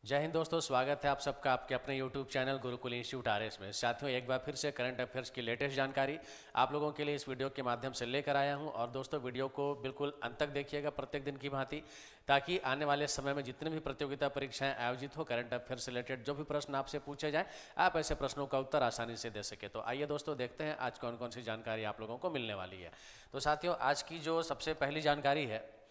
जय हिंद दोस्तों, स्वागत है आप सबका आपके अपने YouTube channel Gurukul institute RS में। साथियों, एक बार फिर से करंट अफेयर्स की लेटेस्ट जानकारी आप लोगों के लिए इस वीडियो के माध्यम से लेकर आया हूं। और दोस्तों, वीडियो को बिल्कुल अंत तक देखिएगा प्रत्येक दिन की भांति, ताकि आने वाले समय में जितने भी प्रतियोगिता परीक्षाएं आयोजित हो, करंट अफेयर से रिलेटेड जो भी प्रश्न आपसे पूछे जाए, आप ऐसे प्रश्नों का उत्तर आसानी से दे सके। तो आइए दोस्तों, देखते हैं आज कौन कौन सी जानकारी आप लोगों को मिलने वाली है। तो साथियों, आज की जो सबसे पहली जानकारी है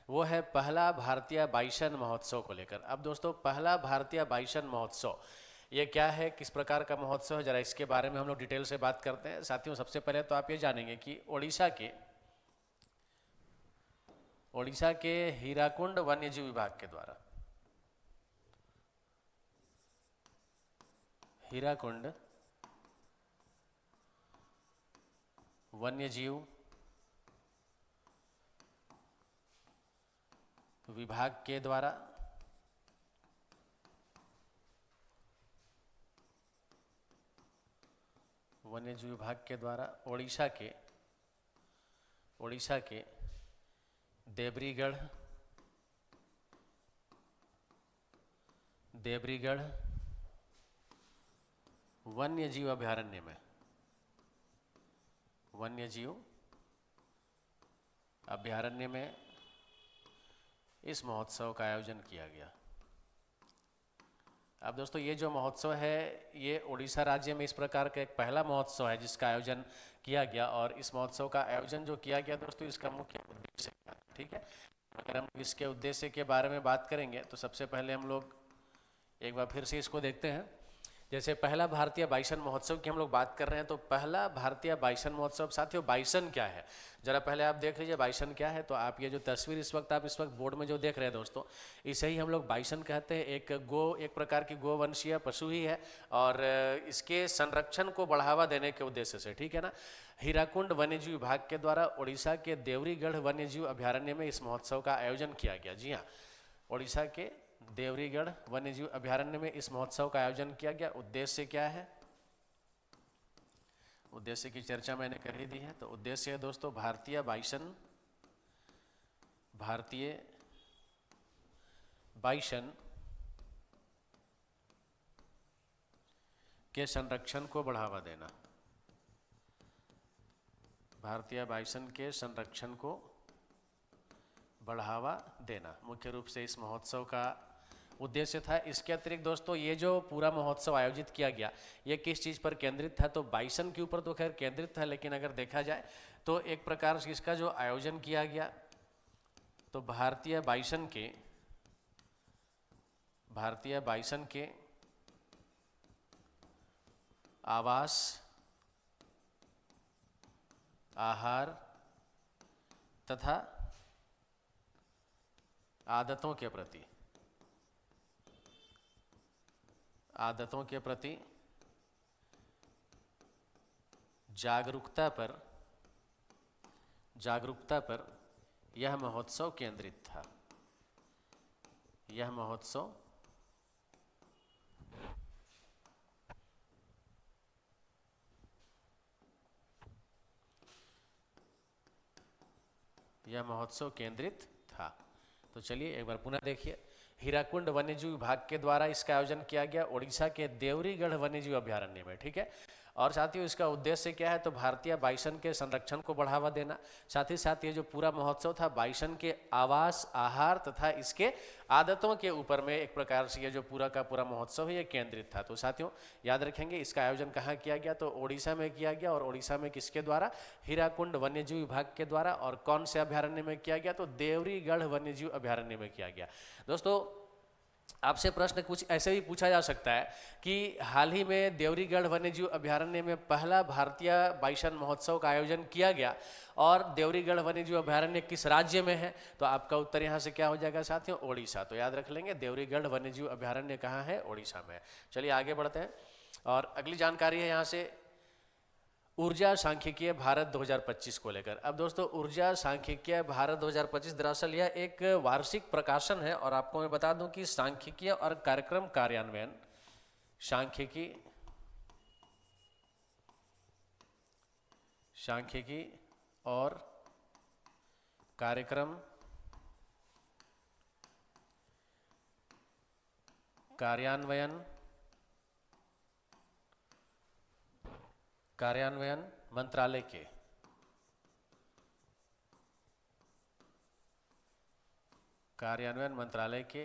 वो है पहला भारतीय बाइसन महोत्सव को लेकर। अब दोस्तों, पहला भारतीय बाइसन महोत्सव ये क्या है, किस प्रकार का महोत्सव है, जरा इसके बारे में हम लोग डिटेल से बात करते हैं। साथियों, सबसे पहले तो आप ये जानेंगे कि ओडिशा के हीराकुंड वन्यजीव विभाग के द्वारा हीराकुंड वन्यजीव विभाग के द्वारा वन्यजीव विभाग के द्वारा ओडिशा के देवरीगढ़ वन्यजीव अभयारण्य में इस महोत्सव का आयोजन किया गया। अब दोस्तों, ये जो महोत्सव है ये उड़ीसा राज्य में इस प्रकार का एक पहला महोत्सव है जिसका आयोजन किया गया। और इस महोत्सव का आयोजन जो किया गया दोस्तों, इसका मुख्य उद्देश्य क्या है, ठीक है। अगर हम इसके उद्देश्य के बारे में बात करेंगे तो सबसे पहले हम लोग एक बार फिर से इसको देखते हैं। जैसे पहला भारतीय बाइसन महोत्सव की हम लोग बात कर रहे हैं, तो पहला भारतीय बाइसन महोत्सव, साथियों बाइसन क्या है जरा पहले आप देख लीजिए। बाइसन क्या है, तो आप ये जो तस्वीर इस वक्त बोर्ड में जो देख रहे हैं दोस्तों, इसे ही हम लोग बाइसन कहते हैं। एक प्रकार की गोवंशीय पशु ही है और इसके संरक्षण को बढ़ावा देने के उद्देश्य से, ठीक है ना, हीराकुंड वन्यजीव विभाग के द्वारा उड़ीसा के देवरीगढ़ वन्यजीव अभयारण्य में इस महोत्सव का आयोजन किया गया। जी हाँ, उड़ीसा के देवरीगढ़ वन्यजीव अभयारण्य में इस महोत्सव का आयोजन किया गया। उद्देश्य क्या है, उद्देश्य की चर्चा मैंने कर ही दी है। तो उद्देश्य है दोस्तों भारतीय बाइसन के संरक्षण को बढ़ावा देना। भारतीय बाइसन के संरक्षण को बढ़ावा देना मुख्य रूप से इस महोत्सव का उद्देश्य था। इसके अतिरिक्त दोस्तों, ये जो पूरा महोत्सव आयोजित किया गया ये किस चीज़ पर केंद्रित था, तो बाइसन के ऊपर तो खैर केंद्रित था, लेकिन अगर देखा जाए तो एक प्रकार से इसका जो आयोजन किया गया तो भारतीय बाइसन के आवास, आहार तथा आदतों के प्रति जागरूकता पर यह महोत्सव केंद्रित था। यह महोत्सव केंद्रित था। तो चलिए एक बार पुनः देखिए। हीराकुंड वन्यजीव विभाग के द्वारा इसका आयोजन किया गया उड़ीसा के देवरीगढ़ वन्यजीव अभयारण्य में, ठीक है। और साथियों, इसका उद्देश्य क्या है, तो भारतीय बाइसन के संरक्षण को बढ़ावा देना। साथ ही साथ ये जो पूरा महोत्सव था बाइसन के आवास, आहार तथा इसके आदतों के ऊपर में एक प्रकार से ये जो पूरा का पूरा महोत्सव है ये केंद्रित था। तो साथियों याद रखेंगे, इसका आयोजन कहाँ किया गया, तो ओडिशा में किया गया। और ओडिशा में किसके द्वारा, हीराकुंड वन्यजीव विभाग के द्वारा। और कौन से अभयारण्य में किया गया, तो देवरीगढ़ वन्यजीव अभयारण्य में किया गया। दोस्तों, आपसे प्रश्न कुछ ऐसे भी पूछा जा सकता है कि हाल ही में देवरीगढ़ वन्यजीव अभयारण्य में पहला भारतीय बाइसन महोत्सव का आयोजन किया गया और देवरीगढ़ वन्यजीव अभयारण्य किस राज्य में है, तो आपका उत्तर यहाँ से क्या हो जाएगा साथियों, ओडिशा। तो याद रख लेंगे, देवरीगढ़ वन्यजीव अभयारण्य कहाँ है, ओडिशा में है। चलिए आगे बढ़ते हैं और अगली जानकारी है यहाँ से ऊर्जा सांख्यिकीय भारत 2025 को लेकर। अब दोस्तों, ऊर्जा सांख्यिकीय भारत 2025 दरअसल यह एक वार्षिक प्रकाशन है। और आपको मैं बता दूं कि सांख्यिकीय और कार्यक्रम कार्यान्वयन, सांख्यिकी और कार्यक्रम कार्यान्वयन मंत्रालय के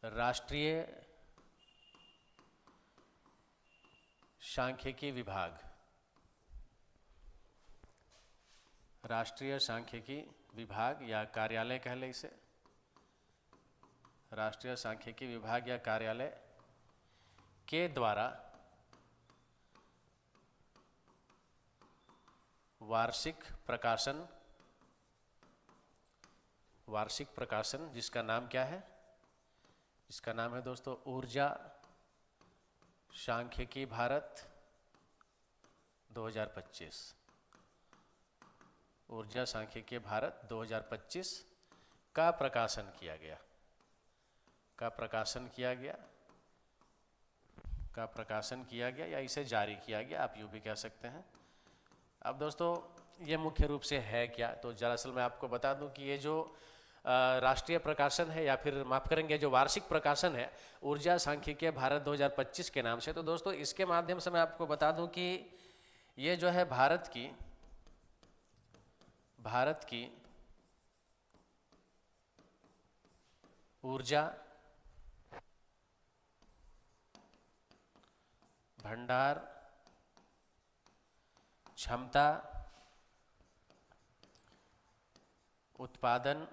राष्ट्रीय सांख्यिकी विभाग या कार्यालय कह ले इसे, राष्ट्रीय सांख्यिकी विभाग या कार्यालय के द्वारा वार्षिक प्रकाशन जिसका नाम क्या है, इसका नाम है दोस्तों ऊर्जा सांख्यिकी भारत 2025। ऊर्जा सांख्यिकी भारत 2025 का प्रकाशन किया गया या इसे जारी किया गया, आप यूं भी कह सकते हैं। अब दोस्तों ये मुख्य रूप से है क्या, तो दरअसल मैं आपको बता दूं कि ये जो राष्ट्रीय प्रकाशन है या फिर माफ करेंगे जो वार्षिक प्रकाशन है ऊर्जा सांख्यिकी भारत 2025 के नाम से, तो दोस्तों इसके माध्यम से मैं आपको बता दूं कि ये जो है भारत की ऊर्जा भंडार क्षमता, उत्पादन,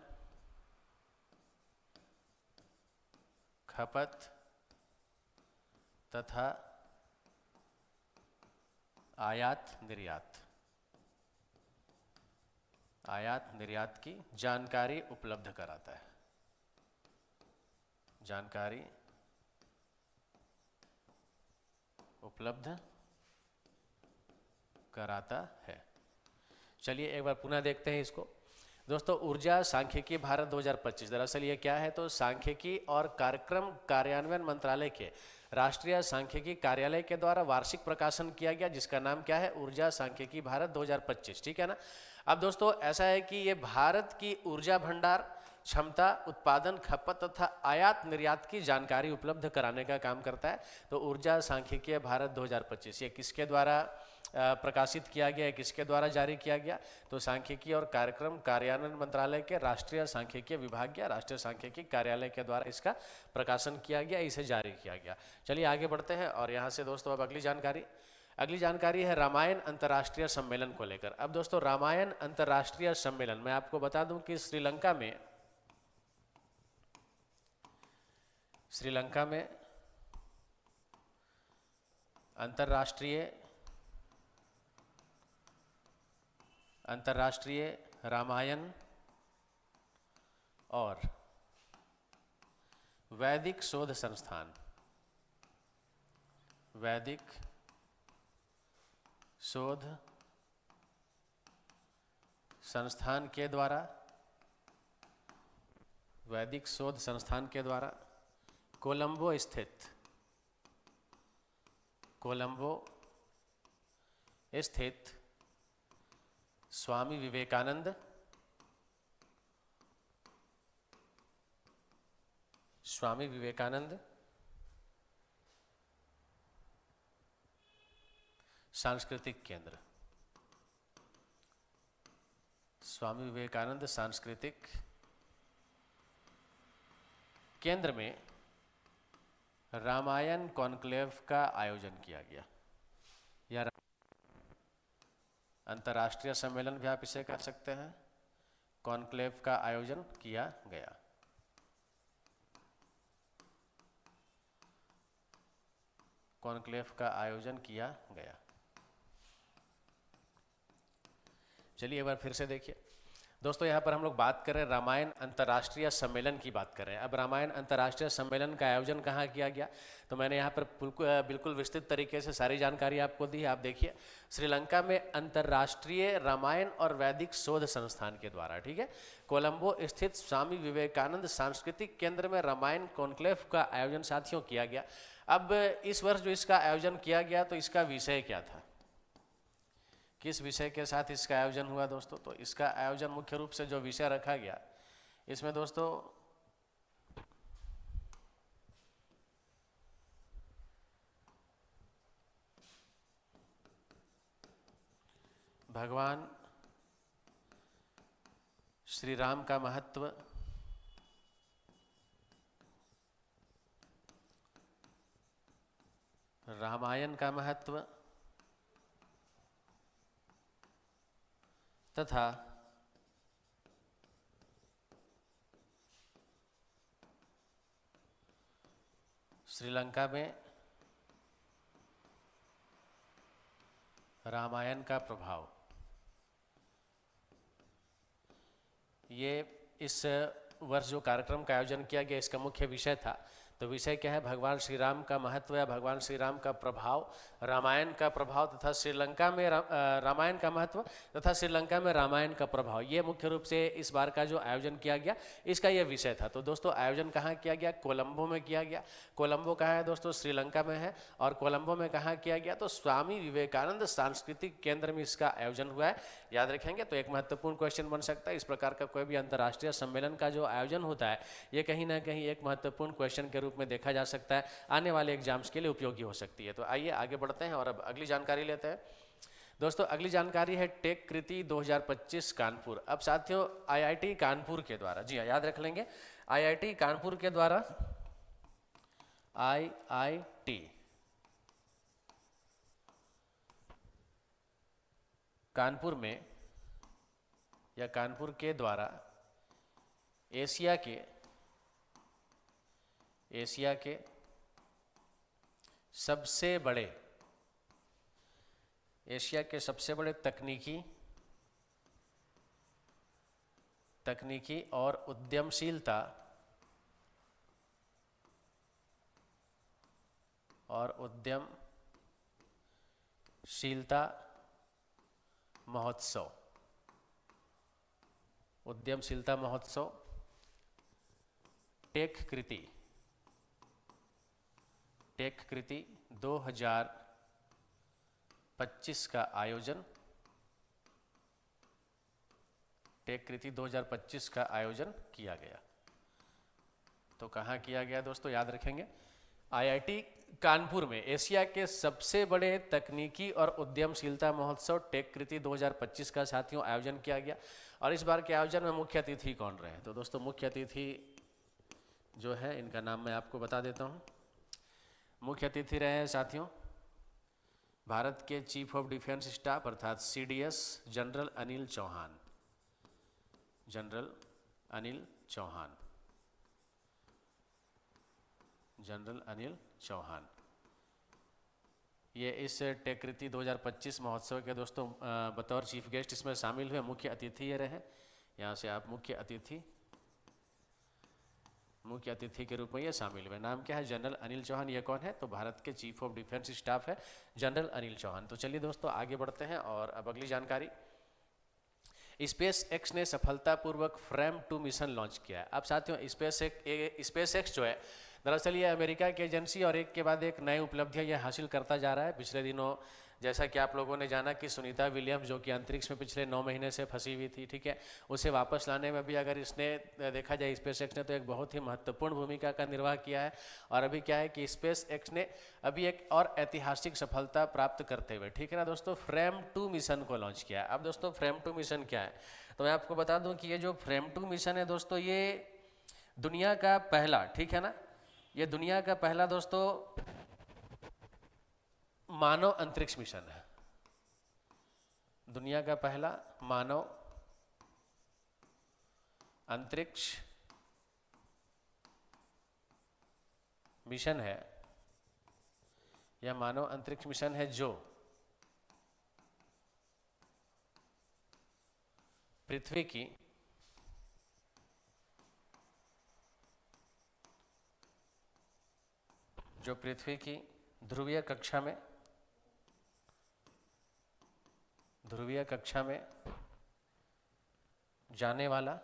खपत तथा आयात निर्यात की जानकारी उपलब्ध कराता है। चलिए एक बार पुनः देखते हैं इसको। दोस्तों ऊर्जा सांख्यिकी भारत 2025 दरअसल ये क्या है, तो सांख्यिकी और कार्यक्रम कार्यान्वयन मंत्रालय के राष्ट्रीय सांख्यिकी कार्यालय के द्वारा वार्षिक प्रकाशन किया गया जिसका नाम क्या है, ऊर्जा सांख्यिकी भारत 2025, ठीक है ना। अब दोस्तों ऐसा है कि ये भारत की ऊर्जा भंडार क्षमता, उत्पादन, खपत तथा आयात निर्यात की जानकारी उपलब्ध कराने का काम करता है। तो ऊर्जा सांख्यिकी भारत 2025 ये किसके द्वारा प्रकाशित किया गया है, किसके द्वारा जारी किया गया, तो सांख्यिकी और कार्यक्रम कार्यान्वयन मंत्रालय के राष्ट्रीय सांख्यिकी विभाग या राष्ट्रीय सांख्यिकी कार्यालय के द्वारा इसका प्रकाशन किया गया, इसे जारी किया गया। चलिए आगे बढ़ते हैं और यहाँ से दोस्तों अब अगली जानकारी है रामायण अंतर्राष्ट्रीय सम्मेलन को लेकर। अब दोस्तों रामायण अंतर्राष्ट्रीय सम्मेलन मैं आपको बता दूं कि श्रीलंका में अंतर्राष्ट्रीय रामायण और वैदिक शोध संस्थान के द्वारा कोलंबो स्थित स्वामी विवेकानंद सांस्कृतिक केंद्र, स्वामी विवेकानंद सांस्कृतिक केंद्र में रामायण कॉन्क्लेव का आयोजन किया गया या अंतर्राष्ट्रीय सम्मेलन भी आप इसे कह सकते हैं, कॉन्क्लेव का आयोजन किया गया। चलिए एक बार फिर से देखिए दोस्तों, यहाँ पर हम लोग बात कर रहे हैं रामायण अंतर्राष्ट्रीय सम्मेलन की बात कर रहे हैं। अब रामायण अंतर्राष्ट्रीय सम्मेलन का आयोजन कहाँ किया गया, तो मैंने यहाँ पर बिल्कुल विस्तृत तरीके से सारी जानकारी आपको दी है। आप देखिए श्रीलंका में अंतर्राष्ट्रीय रामायण और वैदिक शोध संस्थान के द्वारा, ठीक है, कोलंबो स्थित स्वामी विवेकानंद सांस्कृतिक केंद्र में रामायण कॉन्क्लेव का आयोजन साथियों किया गया। अब इस वर्ष जो इसका आयोजन किया गया तो इसका विषय क्या था, किस विषय के साथ इसका आयोजन हुआ दोस्तों, तो इसका आयोजन मुख्य रूप से जो विषय रखा गया इसमें दोस्तों भगवान श्री राम का महत्व, रामायण का महत्व तथा श्रीलंका में रामायण का प्रभाव, ये इस वर्ष जो कार्यक्रम का आयोजन किया गया इसका मुख्य विषय था। तो विषय क्या है? भगवान श्री राम का महत्व या भगवान श्री राम का प्रभाव, रामायण का प्रभाव तथा श्रीलंका में रामायण का महत्व तथा श्रीलंका में रामायण का प्रभाव। ये मुख्य रूप से इस बार का जो आयोजन किया गया इसका ये विषय था। तो दोस्तों आयोजन कहाँ किया गया? कोलंबो में किया गया। कोलंबो कहाँ है दोस्तों? श्रीलंका में है। और कोलंबो में कहाँ किया गया? तो स्वामी विवेकानंद सांस्कृतिक केंद्र में इसका आयोजन हुआ है। याद रखेंगे तो एक महत्वपूर्ण क्वेश्चन बन सकता है। इस प्रकार का कोई भी अंतर्राष्ट्रीय सम्मेलन का जो आयोजन होता है ये कहीं ना कहीं एक महत्वपूर्ण क्वेश्चन के रूप में देखा जा सकता है, आने वाले एग्जाम्स के लिए उपयोगी हो सकती है। तो आइए आगे बढ़ते हैं और अब अगली जानकारी लेते हैं। दोस्तों अगली जानकारी है टेक कृति 2025 कानपुर। अब साथियों आईआईटी कानपुर के द्वारा, जी हाँ याद रख लेंगे, आईआईटी कानपुर के द्वारा, आईआईटी कानपुर में या कानपुर के द्वारा एशिया के सबसे बड़े तकनीकी और उद्यमशीलता महोत्सव टेक कृति 2025 का आयोजन, टेक कृति 2025 का आयोजन किया गया। तो कहाँ किया गया दोस्तों? याद रखेंगे आईआईटी कानपुर में एशिया के सबसे बड़े तकनीकी और उद्यमशीलता महोत्सव टेक कृति 2025 का साथियों आयोजन किया गया। और इस बार के आयोजन में मुख्य अतिथि कौन रहे? तो दोस्तों मुख्य अतिथि जो है इनका नाम मैं आपको बता देता हूँ। मुख्य अतिथि रहे हैं साथियों भारत के चीफ ऑफ डिफेंस स्टाफ अर्थात सीडीएस जनरल अनिल चौहान। ये इस टेक कृति 2025 महोत्सव के दोस्तों बतौर चीफ गेस्ट इसमें शामिल हुए। मुख्य अतिथि ये रहे। यहाँ से आप मुख्य अतिथि के रूप में ये शामिल हुए। नाम क्या है? जनरल अनिल चौहान। ये कौन है? तो भारत के चीफ ऑफ डिफेंस स्टाफ है जनरल अनिल चौहान। तो चलिए दोस्तों आगे बढ़ते हैं और अब अगली जानकारी, स्पेस एक्स ने सफलतापूर्वक फ्रेम 2 मिशन लॉन्च किया है। अब साथियों स्पेस एक्स जो है दरअसल ये अमेरिका की एजेंसी और एक के बाद एक नई उपलब्धियां ये हासिल करता जा रहा है। पिछले दिनों जैसा कि आप लोगों ने जाना कि सुनीता विलियम्स जो कि अंतरिक्ष में पिछले 9 महीने से फंसी हुई थी, ठीक है, उसे वापस लाने में भी अगर इसने देखा जाए स्पेस एक्स ने तो एक बहुत ही महत्वपूर्ण भूमिका का निर्वाह किया है। और अभी क्या है कि स्पेस एक्स ने अभी एक और ऐतिहासिक सफलता प्राप्त करते हुए, ठीक है ना दोस्तों, फ्रेम 2 मिशन को लॉन्च किया है। अब दोस्तों फ्रेम 2 मिशन क्या है? तो मैं आपको बता दूं कि ये जो फ्रेम 2 मिशन है दोस्तों ये दुनिया का पहला, ठीक है ना, ये दुनिया का पहला दोस्तों मानव अंतरिक्ष मिशन है। दुनिया का पहला मानव अंतरिक्ष मिशन है। यह मानव अंतरिक्ष मिशन है जो पृथ्वी की ध्रुवीय कक्षा में जाने वाला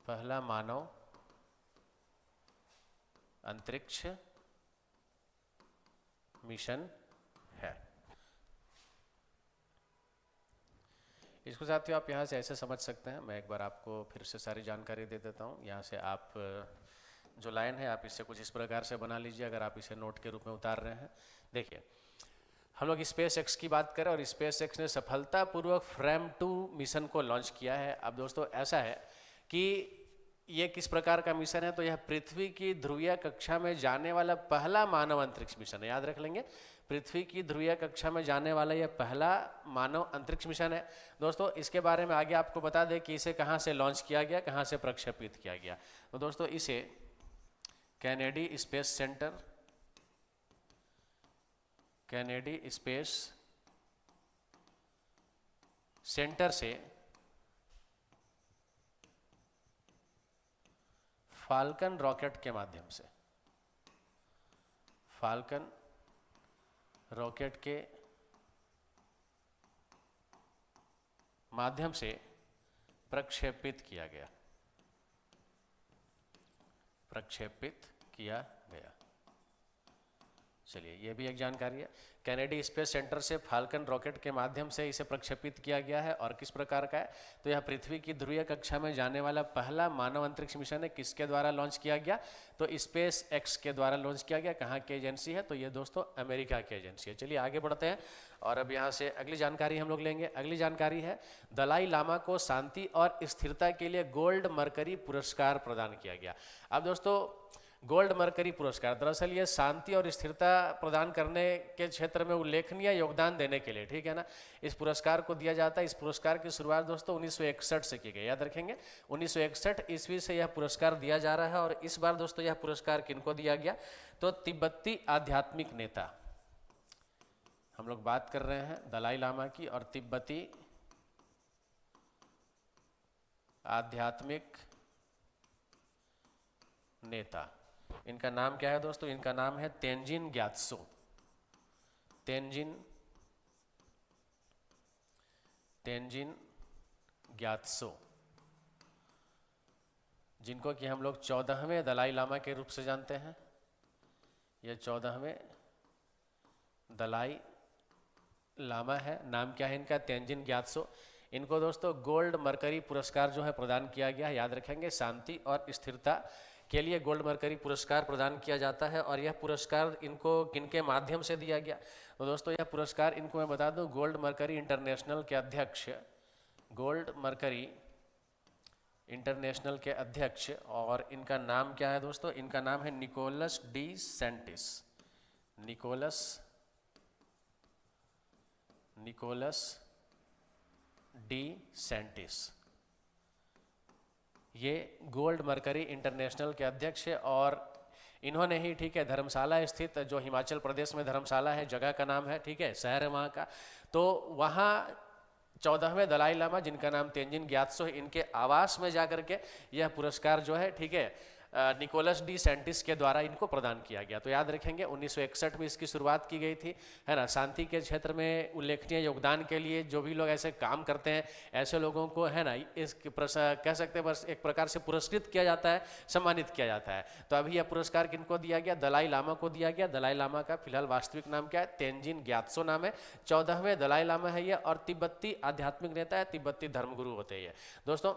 पहला मानव अंतरिक्ष मिशन है। इसको साथियों आप यहाँ से ऐसे समझ सकते हैं, मैं एक बार आपको फिर से सारी जानकारी दे देता हूँ। यहाँ से आप जो लाइन है आप इससे कुछ इस प्रकार से बना लीजिए, अगर आप इसे नोट के रूप में उतार रहे हैं। देखिए, हम लोग स्पेस एक्स की बात करें और स्पेस एक्स ने सफलतापूर्वक फ्रेम 2 मिशन को लॉन्च किया है। अब दोस्तों ऐसा है कि ये किस प्रकार का मिशन है, तो यह पृथ्वी की ध्रुवीय कक्षा में जाने वाला पहला मानव अंतरिक्ष मिशन है। याद रख लेंगे, पृथ्वी की ध्रुवीय कक्षा में जाने वाला यह पहला मानव अंतरिक्ष मिशन है। दोस्तों इसके बारे में आगे आपको बता दें कि इसे कहाँ से लॉन्च किया गया, कहाँ से प्रक्षेपित किया गया। तो दोस्तों इसे Kennedy space centre, Kennedy space centre से फाल्कन रॉकेट के माध्यम से, फाल्कन रॉकेट के माध्यम से प्रक्षेपित किया गया, प्रक्षेपित किया गया। चलिए ये भी एक जानकारी है। कैनेडी स्पेस सेंटर से फाल्कन रॉकेट के माध्यम से इसे प्रक्षेपित किया गया है और किस प्रकार का है, तो यह पृथ्वी की ध्रुवीय कक्षा में जाने वाला पहला मानव अंतरिक्ष मिशन है। किसके द्वारा लॉन्च किया गया, तो स्पेस एक्स के द्वारा लॉन्च किया गया। कहाँ की एजेंसी है, तो ये दोस्तों अमेरिका की एजेंसी है। चलिए आगे बढ़ते हैं और अब यहाँ से अगली जानकारी हम लोग लेंगे। अगली जानकारी है दलाई लामा को शांति और स्थिरता के लिए गोल्ड मरकरी पुरस्कार प्रदान किया गया। अब दोस्तों गोल्ड मरकरी पुरस्कार दरअसल ये शांति और स्थिरता प्रदान करने के क्षेत्र में उल्लेखनीय योगदान देने के लिए, ठीक है ना, इस पुरस्कार को दिया जाता है। इस पुरस्कार की शुरुआत दोस्तों 1961 से की गई। याद रखेंगे 1961 ईस्वी से यह पुरस्कार दिया जा रहा है। और इस बार दोस्तों यह पुरस्कार किनको दिया गया, तो तिब्बती आध्यात्मिक नेता, हम लोग बात कर रहे हैं दलाई लामा की, और तिब्बती आध्यात्मिक नेता, इनका नाम क्या है दोस्तों, इनका नाम है तेंजिन ग्यात्सो, तेंजिन ग्यात्सो, जिनको कि हम लोग 14वें दलाई लामा के रूप से जानते हैं। ये 14वें दलाई लामा है। नाम क्या है इनका, तेंजिन ग्यात्सो। इनको दोस्तों गोल्ड मरकरी पुरस्कार जो है प्रदान किया गया है। याद रखेंगे शांति और स्थिरता के लिए गोल्ड मरकरी पुरस्कार प्रदान किया जाता है। और यह पुरस्कार इनको किनके माध्यम से दिया गया, तो दोस्तों यह पुरस्कार इनको मैं बता दूं गोल्ड मरकरी इंटरनेशनल के अध्यक्ष, गोल्ड मरकरी इंटरनेशनल के अध्यक्ष, और इनका नाम क्या है दोस्तों, इनका नाम है निकोलस डी सेंटिस, निकोलस डी सेंटिस। ये गोल्ड मरकरी इंटरनेशनल के अध्यक्ष है और इन्होंने ही, ठीक है, धर्मशाला स्थित, जो हिमाचल प्रदेश में धर्मशाला है, जगह का नाम है, ठीक है, शहर है वहाँ का, तो वहाँ 14वें दलाई लामा जिनका नाम तेंजिन ग्यात्सो है, इनके आवास में जाकर के यह पुरस्कार जो है, ठीक है, निकोलस डी सेंटिस के द्वारा इनको प्रदान किया गया। तो याद रखेंगे 1961 में इसकी शुरुआत की गई थी, है ना। शांति के क्षेत्र में उल्लेखनीय योगदान के लिए जो भी लोग ऐसे काम करते हैं, ऐसे लोगों को, है ना, इस कह सकते हैं बस एक प्रकार से पुरस्कृत किया जाता है, सम्मानित किया जाता है। तो अभी यह पुरस्कार किनको दिया गया, दलाई लामा को दिया गया। दलाई लामा का फिलहाल वास्तविक नाम क्या है, तेंजिन ग्यात्सो नाम है। 14वें दलाई लामा है ये, और तिब्बती आध्यात्मिक नेता है, तिब्बती धर्मगुरु होते हैं दोस्तों।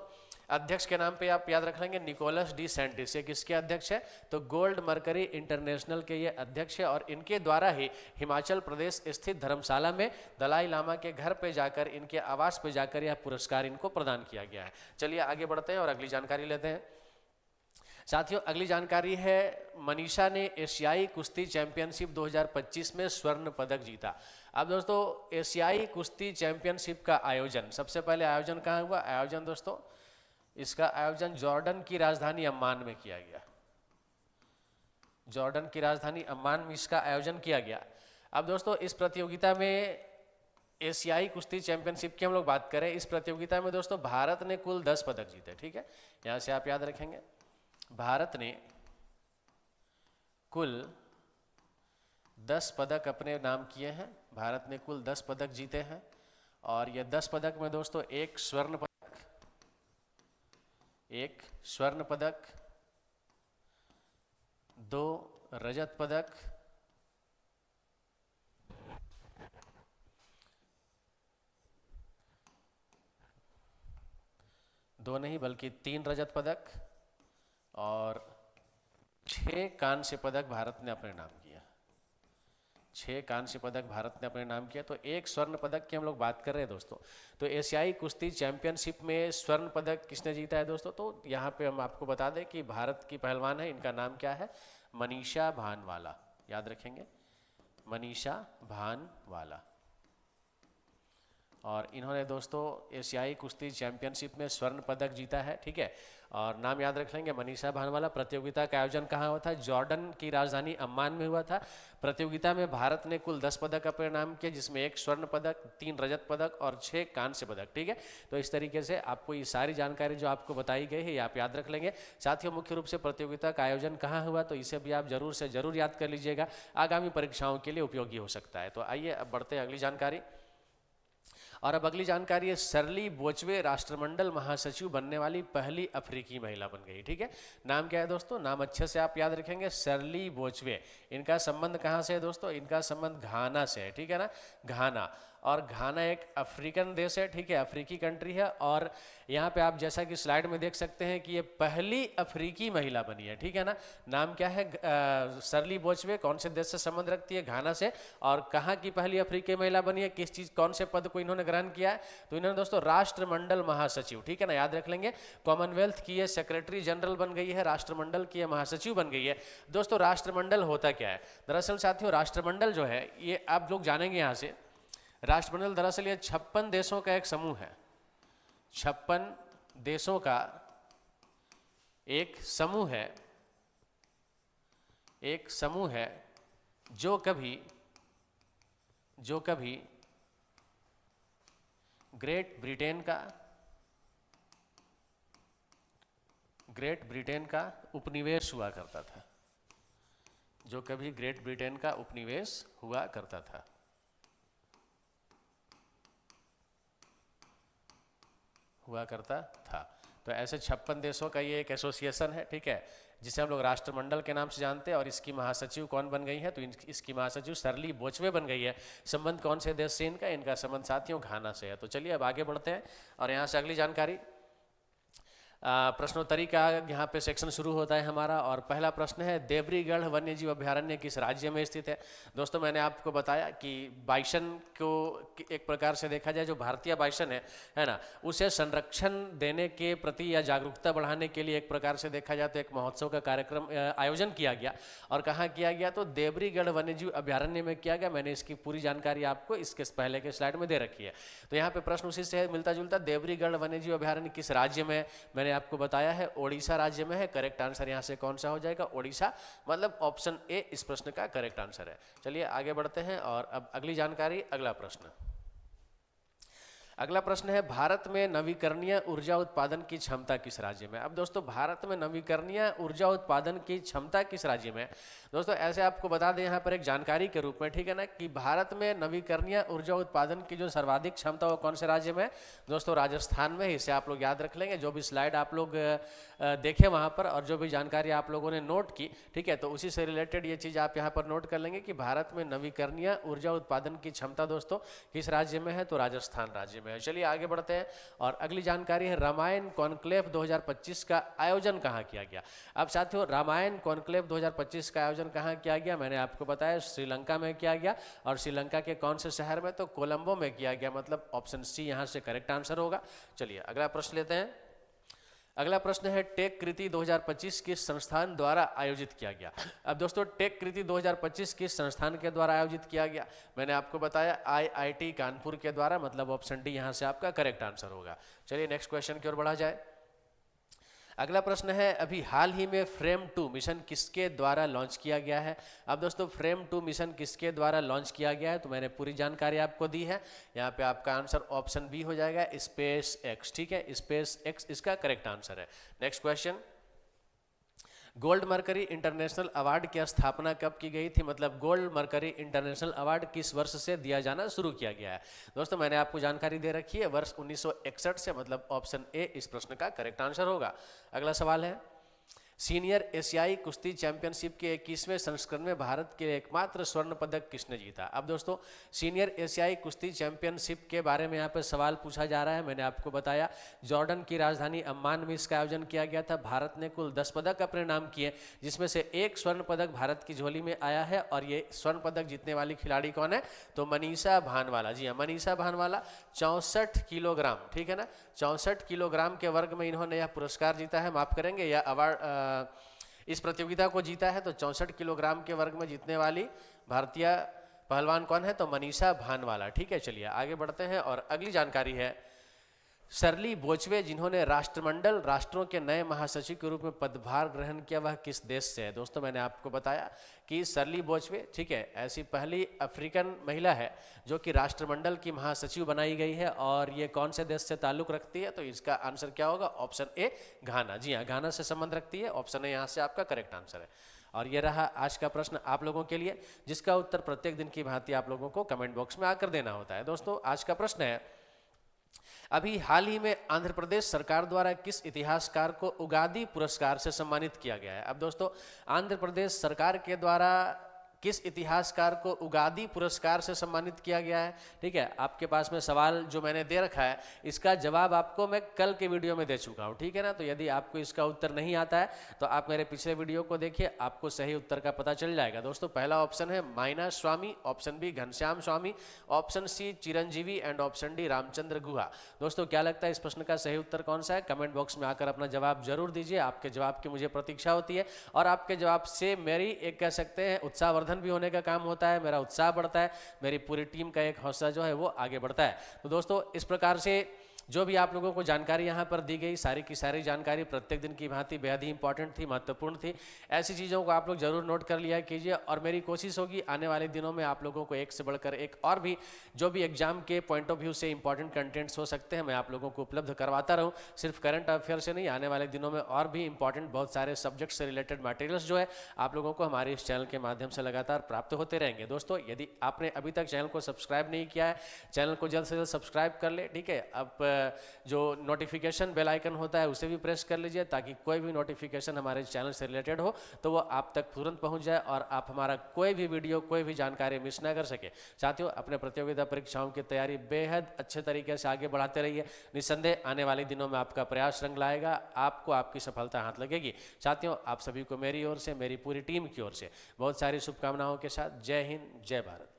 अध्यक्ष के नाम पे आप याद रख लेंगे निकोलस डी सेंटिस। ये किसके अध्यक्ष है, तो गोल्ड मरकरी इंटरनेशनल के ये अध्यक्ष है। और इनके द्वारा ही हिमाचल प्रदेश स्थित धर्मशाला में दलाई लामा के घर पे जाकर, इनके आवास पे जाकर यह पुरस्कार इनको प्रदान किया गया है। चलिए आगे बढ़ते हैं और अगली जानकारी लेते हैं साथियों। अगली जानकारी है मनीषा ने एशियाई कुश्ती चैंपियनशिप 2025 में स्वर्ण पदक जीता। अब दोस्तों एशियाई कुश्ती चैंपियनशिप का आयोजन, सबसे पहले आयोजन कहाँ हुआ, आयोजन दोस्तों इसका आयोजन जॉर्डन की राजधानी अम्मान में किया गया। जॉर्डन की राजधानी अम्मान में इसका आयोजन किया गया। अब दोस्तों इस प्रतियोगिता में, एशियाई कुश्ती चैंपियनशिप की हम लोग बात करें, इस प्रतियोगिता में दोस्तों भारत ने कुल 10 पदक जीते, ठीक है, यहां से आप याद रखेंगे भारत ने कुल 10 पदक अपने नाम किए हैं। भारत ने कुल 10 पदक जीते हैं और ये 10 पदक में दोस्तों एक स्वर्ण पदक, 2 रजत पदक, 2 नहीं बल्कि 3 रजत पदक और 6 कांस्य पदक भारत ने अपने नाम किया। 6 कांस्य पदक भारत ने अपने नाम किया। तो 1 स्वर्ण पदक की हम लोग बात कर रहे हैं दोस्तों। तो एशियाई कुश्ती चैंपियनशिप में स्वर्ण पदक किसने जीता है दोस्तों? तो यहाँ पे हम आपको बता दें कि भारत की पहलवान है, इनका नाम क्या है? मनीषा भानवाला। याद रखेंगे, मनीषा भानवाला। और इन्होंने दोस्तों एशियाई कुश्ती चैंपियनशिप में स्वर्ण पदक जीता है, ठीक है। और नाम याद रख लेंगे, मनीषा भानवाला। प्रतियोगिता का आयोजन कहाँ हुआ था? जॉर्डन की राजधानी अम्मान में हुआ था। प्रतियोगिता में भारत ने कुल 10 पदक अपने नाम किए, जिसमें 1 स्वर्ण पदक, 3 रजत पदक और 6 कांस्य पदक, ठीक है। तो इस तरीके से आपको ये सारी जानकारी जो आपको बताई गई है ये आप याद रख लेंगे। साथियों, मुख्य रूप से प्रतियोगिता का आयोजन कहाँ हुआ, तो इसे भी आप जरूर से जरूर याद कर लीजिएगा, आगामी परीक्षाओं के लिए उपयोगी हो सकता है। तो आइए अब बढ़ते हैं अगली जानकारी। और अब अगली जानकारी है, शर्ली बोचवे राष्ट्रमंडल महासचिव बनने वाली पहली अफ्रीकी महिला बन गई, ठीक है। नाम क्या है दोस्तों? नाम अच्छे से आप याद रखेंगे, शर्ली बोचवे। इनका संबंध कहाँ से है दोस्तों? इनका संबंध घाना से है, ठीक है ना, घाना। और घाना एक अफ्रीकन देश है, ठीक है, अफ्रीकी कंट्री है। और यहाँ पे आप जैसा कि स्लाइड में देख सकते हैं कि ये पहली अफ्रीकी महिला बनी है, ठीक है ना। नाम क्या है? शर्ली बोचवे। कौन से देश से संबंध रखती है? घाना से। और कहाँ की पहली अफ्रीकी महिला बनी है? किस चीज, कौन से पद को इन्होंने ग्रहण किया है? तो इन्होंने दोस्तों राष्ट्रमंडल महासचिव, ठीक है ना, याद रख लेंगे। कॉमनवेल्थ की ये सेक्रेटरी जनरल बन गई है, राष्ट्रमंडल की ये महासचिव बन गई है। दोस्तों राष्ट्रमंडल होता क्या है? दरअसल साथियों, राष्ट्रमंडल जो है ये आप लोग जानेंगे यहाँ से। राष्ट्रमंडल दरअसल ये 56 देशों का एक समूह है। 56 देशों का एक समूह है, एक समूह है जो कभी ग्रेट ब्रिटेन का उपनिवेश हुआ करता था, जो कभी ग्रेट ब्रिटेन का उपनिवेश हुआ करता था। तो ऐसे 56 देशों का ये एक एसोसिएशन है, ठीक है, जिसे हम लोग राष्ट्रमंडल के नाम से जानते हैं। और इसकी महासचिव कौन बन गई है? तो इसकी महासचिव शर्ली बोचवे बन गई है। संबंध कौन से देश से इनका? इनका संबंध साथियों घाना से है। तो चलिए अब आगे बढ़ते हैं और यहाँ से अगली जानकारी। प्रश्नोत्तरी का यहाँ पे सेक्शन शुरू होता है हमारा। और पहला प्रश्न है, देवरीगढ़ वन्यजीव अभयारण्य किस राज्य में स्थित है? दोस्तों मैंने आपको बताया कि बाइसन को एक प्रकार से देखा जाए, जो भारतीय बाइसन है ना, उसे संरक्षण देने के प्रति या जागरूकता बढ़ाने के लिए एक प्रकार से देखा जाए तो एक महोत्सव का कार्यक्रम आयोजन किया गया। और कहाँ किया गया? तो देवरीगढ़ वन्यजीव अभयारण्य में किया गया। मैंने इसकी पूरी जानकारी आपको इसके पहले के स्लाइड में दे रखी है। तो यहाँ पे प्रश्न उसी से मिलता जुलता, देवरीगढ़ वन्यजीव अभयारण्य किस राज्य में? मैंने आपको बताया है ओडिशा राज्य में है। करेक्ट आंसर यहाँ से कौन सा हो जाएगा? ओडिशा, मतलब ऑप्शन ए इस प्रश्न का करेक्ट आंसर है। चलिए आगे बढ़ते हैं और अब अगली जानकारी, अगला प्रश्न। अगला प्रश्न है, भारत में नवीकरणीय ऊर्जा उत्पादन की क्षमता किस राज्य में? अब दोस्तों भारत में नवीकरणीय ऊर्जा उत्पादन की क्षमता किस राज्य में? दोस्तों ऐसे आपको बता दें यहाँ पर एक जानकारी के रूप में, ठीक है ना, कि भारत में नवीकरणीय ऊर्जा उत्पादन की जो सर्वाधिक क्षमता वो कौन से राज्य में? दोस्तों राजस्थान में। इसे आप लोग याद रख लेंगे। जो भी स्लाइड आप लोग देखे वहाँ पर और जो भी जानकारी आप लोगों ने नोट की, ठीक है, तो उसी से रिलेटेड ये चीज़ आप यहाँ पर नोट कर लेंगे कि भारत में नवीकरणीय ऊर्जा उत्पादन की क्षमता दोस्तों किस राज्य में है? तो राजस्थान राज्य में। चलिए आगे बढ़ते हैं और अगली जानकारी है, रामायण कॉन्क्लेव 2025 का आयोजन कहाँ किया गया? अब साथियों रामायण कॉन्क्लेव 2025 का आयोजन कहाँ किया गया? मैंने आपको बताया श्रीलंका में किया गया। और श्रीलंका के कौन से शहर में? तो कोलंबो में किया गया, मतलब ऑप्शन सी यहाँ से करेक्ट आंसर होगा। चलिए अगला प्रश्न लेते हैं। अगला प्रश्न है, टेक कृति 2025 किस संस्थान द्वारा आयोजित किया गया? अब दोस्तों टेक कृति 2025 किस संस्थान के द्वारा आयोजित किया गया? मैंने आपको बताया IIT कानपुर के द्वारा, मतलब ऑप्शन डी यहाँ से आपका करेक्ट आंसर होगा। चलिए नेक्स्ट क्वेश्चन की ओर बढ़ा जाए। अगला प्रश्न है, अभी हाल ही में फ्रेम 2 मिशन किसके द्वारा लॉन्च किया गया है? अब दोस्तों फ्रेम 2 मिशन किसके द्वारा लॉन्च किया गया है? तो मैंने पूरी जानकारी आपको दी है। यहाँ पे आपका आंसर ऑप्शन बी हो जाएगा, स्पेस एक्स, ठीक है, स्पेस एक्स इसका करेक्ट आंसर है। Next question, gold mercury international award की स्थापना कब की गई थी? मतलब गोल्ड मर्करी इंटरनेशनल अवार्ड किस वर्ष से दिया जाना शुरू किया गया है? दोस्तों मैंने आपको जानकारी दे रखी है, वर्ष 1961 से, मतलब ऑप्शन ए इस प्रश्न का करेक्ट आंसर होगा। अगला सवाल है, सीनियर एशियाई कुश्ती चैंपियनशिप के 21वें संस्करण में भारत के एकमात्र स्वर्ण पदक किसने जीता। अब दोस्तों सीनियर एशियाई कुश्ती चैंपियनशिप के बारे में यहाँ पर सवाल पूछा जा रहा है। मैंने आपको बताया जॉर्डन की राजधानी अम्मान में इसका आयोजन किया गया था। भारत ने कुल 10 पदक अपने नाम किए, जिसमें से एक स्वर्ण पदक भारत की झोली में आया है। और ये स्वर्ण पदक जीतने वाली खिलाड़ी कौन है, तो मनीषा भानवाला। जी हाँ, मनीषा भानवाला 64 किलोग्राम, ठीक है ना, 64 किलोग्राम के वर्ग में इन्होंने यह पुरस्कार जीता है। माफ करेंगे, यह अवार्ड इस प्रतियोगिता को जीता है। तो 64 किलोग्राम के वर्ग में जीतने वाली भारतीय पहलवान कौन है, तो मनीषा भानवाला। ठीक है, चलिए आगे बढ़ते हैं और अगली जानकारी है शर्ली बोचवे, जिन्होंने राष्ट्रमंडल राष्ट्रों के नए महासचिव के रूप में पदभार ग्रहण किया, वह किस देश से है। दोस्तों मैंने आपको बताया कि शर्ली बोचवे, ठीक है, ऐसी पहली अफ्रीकन महिला है जो कि राष्ट्रमंडल की महासचिव बनाई गई है। और ये कौन से देश से ताल्लुक रखती है, तो इसका आंसर क्या होगा, ऑप्शन ए घाना। जी हाँ, घाना से संबंध रखती है, ऑप्शन ए यहाँ से आपका करेक्ट आंसर है। और ये रहा आज का प्रश्न आप लोगों के लिए, जिसका उत्तर प्रत्येक दिन की भांति आप लोगों को कमेंट बॉक्स में आकर देना होता है। दोस्तों आज का प्रश्न है, अभी हाल ही में आंध्र प्रदेश सरकार द्वारा किस इतिहासकार को उगादी पुरस्कार से सम्मानित किया गया है। अब दोस्तों आंध्र प्रदेश सरकार के द्वारा किस इतिहासकार को उगादी पुरस्कार से सम्मानित किया गया है। ठीक है, आपके पास में सवाल जो मैंने दे रखा है, इसका जवाब आपको मैं कल के वीडियो में दे चुका हूँ। ठीक है ना, तो यदि आपको इसका उत्तर नहीं आता है तो आप मेरे पिछले वीडियो को देखिए, आपको सही उत्तर का पता चल जाएगा। दोस्तों पहला ऑप्शन है Maina Swami, option B Ghanshyam Swami, option C Chiranjeevi and option D Ramchandra Guha. दोस्तों क्या लगता है इस प्रश्न का सही उत्तर कौन सा है, कमेंट बॉक्स में आकर अपना जवाब जरूर दीजिए। आपके जवाब की मुझे प्रतीक्षा होती है और आपके जवाब से मेरी एक कह सकते हैं उत्साह भी होने का काम होता है, मेरा उत्साह बढ़ता है, मेरी पूरी टीम का एक हौसला जो है वो आगे बढ़ता है। तो दोस्तों इस प्रकार से जो भी आप लोगों को जानकारी यहाँ पर दी गई, सारी की सारी जानकारी प्रत्येक दिन की भांति बेहद ही इंपॉर्टेंट थी, महत्वपूर्ण थी। ऐसी चीज़ों को आप लोग जरूर नोट कर लिया कीजिए और मेरी कोशिश होगी आने वाले दिनों में आप लोगों को एक से बढ़कर एक और भी जो भी एग्जाम के पॉइंट ऑफ व्यू से इंपॉर्टेंट कंटेंट्स हो सकते हैं मैं आप लोगों को उपलब्ध करवाता रहूँ। सिर्फ करंट अफेयर से नहीं, आने वाले दिनों में और भी इंपॉर्टेंट बहुत सारे सब्जेक्ट से रिलेटेड मटेरियल्स जो है आप लोगों को हमारे इस चैनल के माध्यम से लगातार प्राप्त होते रहेंगे। दोस्तों यदि आपने अभी तक चैनल को सब्सक्राइब नहीं किया है, चैनल को जल्द से जल्द सब्सक्राइब कर ले। ठीक है, अब जो नोटिफिकेशन बेल आइकन होता है उसे भी प्रेस कर लीजिए ताकि कोई भी नोटिफिकेशन हमारे चैनल से रिलेटेड हो तो वो आप तक तुरंत पहुंच जाए और आप हमारा कोई भी वीडियो, कोई भी जानकारी मिस ना कर सके। साथियों अपने प्रतियोगिता परीक्षाओं की तैयारी बेहद अच्छे तरीके से आगे बढ़ाते रहिए। निस्संदेह आने वाले दिनों में आपका प्रयास रंग लाएगा, आपको आपकी सफलता हाथ लगेगी। साथियों आप सभी को मेरी ओर से, मेरी पूरी टीम की ओर से बहुत सारी शुभकामनाओं के साथ जय हिंद, जय भारत।